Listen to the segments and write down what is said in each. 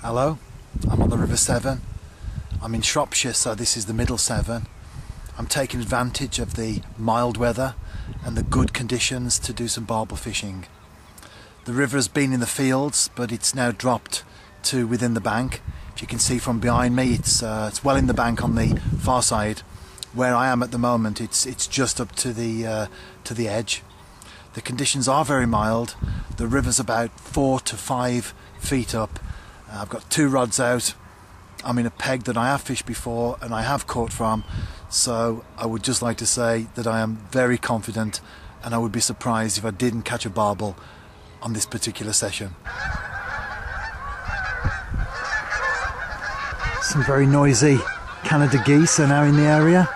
Hello, I'm on the River Severn. I'm in Shropshire, so this is the Middle Severn. I'm taking advantage of the mild weather and the good conditions to do some barbel fishing. The river has been in the fields, but it's now dropped to within the bank. If you can see from behind me, it's well in the bank on the far side. Where I am at the moment, it's just up to the edge. The conditions are very mild. The river's about 4 to 5 feet up. I've got 2 rods out. I'm in a peg that I have fished before and I have caught from, so I would just like to say that I am very confident, and I would be surprised if I didn't catch a barbel on this particular session. Some very noisy Canada geese are now in the area.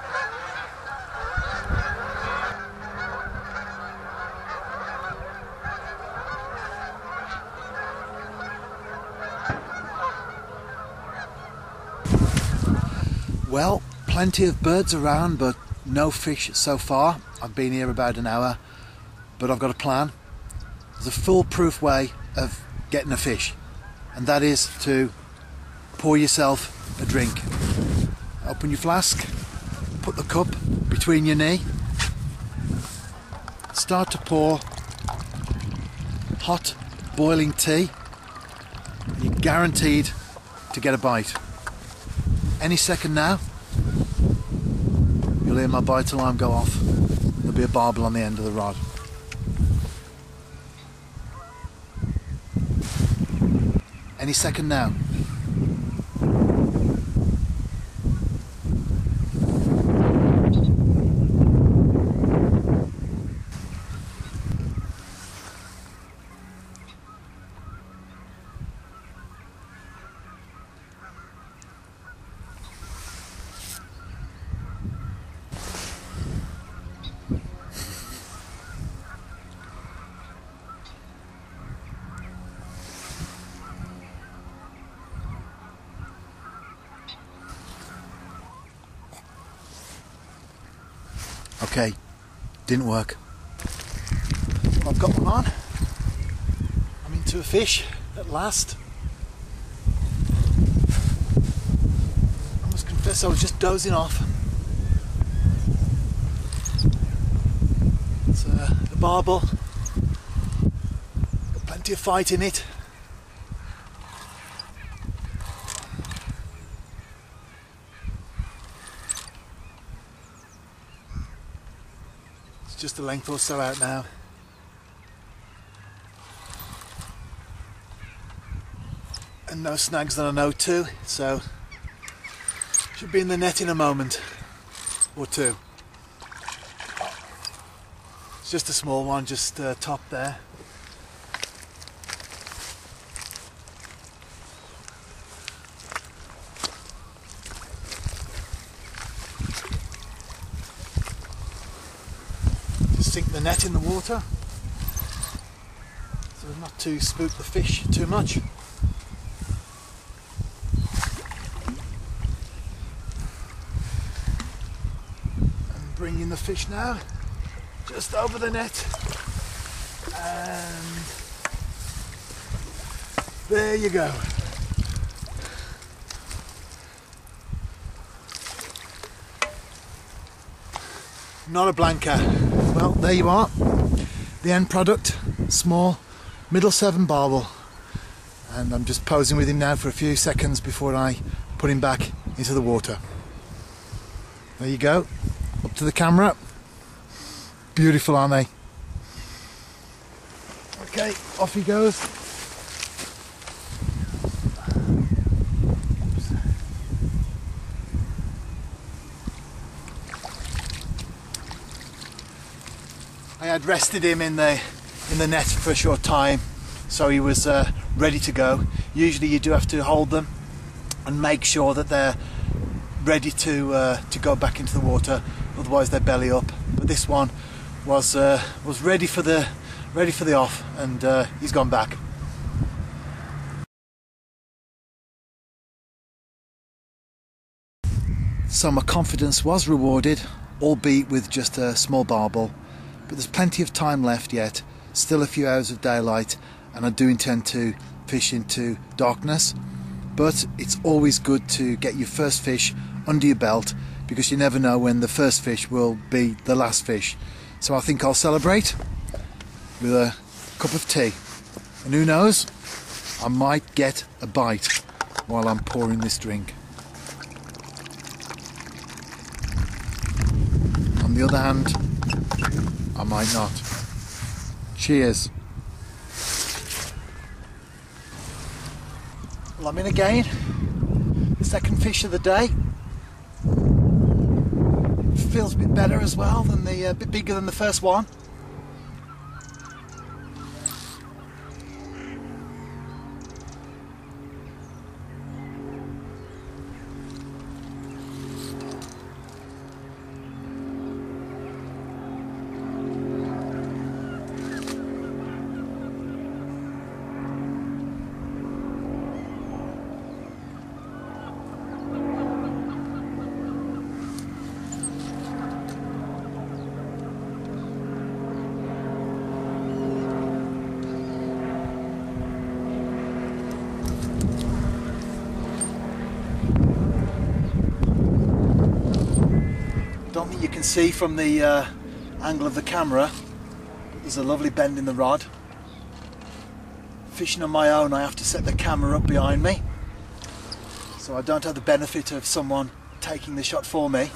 Well, plenty of birds around, but no fish so far. I've been here about an hour, but I've got a plan. There's a foolproof way of getting a fish, and that is to pour yourself a drink. Open your flask, put the cup between your knee, start to pour hot, boiling tea, and you're guaranteed to get a bite. Any second now, you'll hear my bite alarm go off. There'll be a barbel on the end of the rod. Any second now. Okay, didn't work. I've got one on. I'm into a fish at last. I must confess I was just dozing off. It's a barbel. Got plenty of fight in it. Just a length or so out now. And no snags that I know to, so should be in the net in a moment or two. It's just a small one, just top there. Sink the net in the water so as not to spook the fish too much. And bring in the fish now, just over the net, and there you go. Not a blanker. Well, there you are, the end product, small Middle Severn barbel, and I'm just posing with him now for a few seconds before I put him back into the water. There you go, up to the camera. Beautiful, aren't they? Okay, off he goes. I had rested him in the net for a short time, so he was ready to go. Usually you do have to hold them and make sure that they're ready to go back into the water, otherwise they belly up. But this one was ready for the off, and he's gone back. So my confidence was rewarded, albeit with just a small barbel. But there's plenty of time left yet, still a few hours of daylight, and I do intend to fish into darkness. but it's always good to get your first fish under your belt, because you never know when the first fish will be the last fish. So I think I'll celebrate with a cup of tea, and who knows, I might get a bite while I'm pouring this drink. On the other hand, I might not. Cheers. Well, I'm in again. The second fish of the day. Feels a bit better as well, than a bit bigger than the first one. Don't think you can see from the angle of the camera, but there's a lovely bend in the rod. Fishing on my own, I have to set the camera up behind me, so I don't have the benefit of someone taking the shot for me.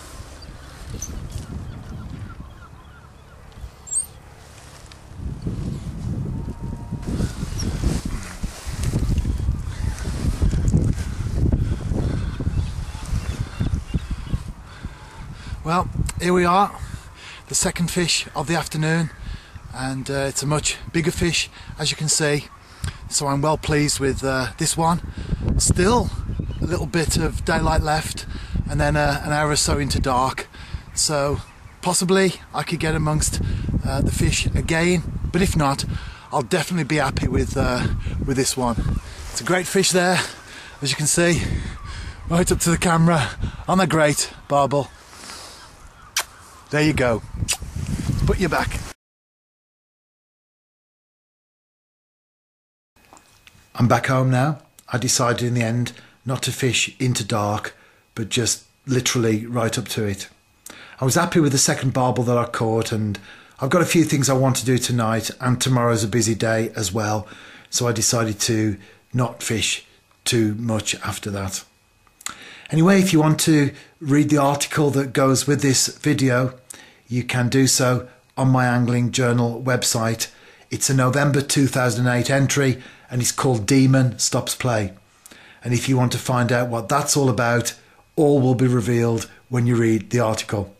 Well, here we are, the second fish of the afternoon, and it's a much bigger fish, as you can see, so I'm well pleased with this one. Still a little bit of daylight left, and then an hour or so into dark, so possibly I could get amongst the fish again, but if not, I'll definitely be happy with this one. It's a great fish there, as you can see, right up to the camera, on a great barbel. There you go. Put your back. I'm back home now. I decided in the end not to fish into dark, but just literally right up to it. I was happy with the second barbel that I caught, and I've got a few things I want to do tonight, and tomorrow's a busy day as well, so I decided to not fish too much after that. Anyway, if you want to read the article that goes with this video, you can do so on my Angling Journal website. It's a November 2008 entry, and it's called Demon Stops Play. And if you want to find out what that's all about, all will be revealed when you read the article.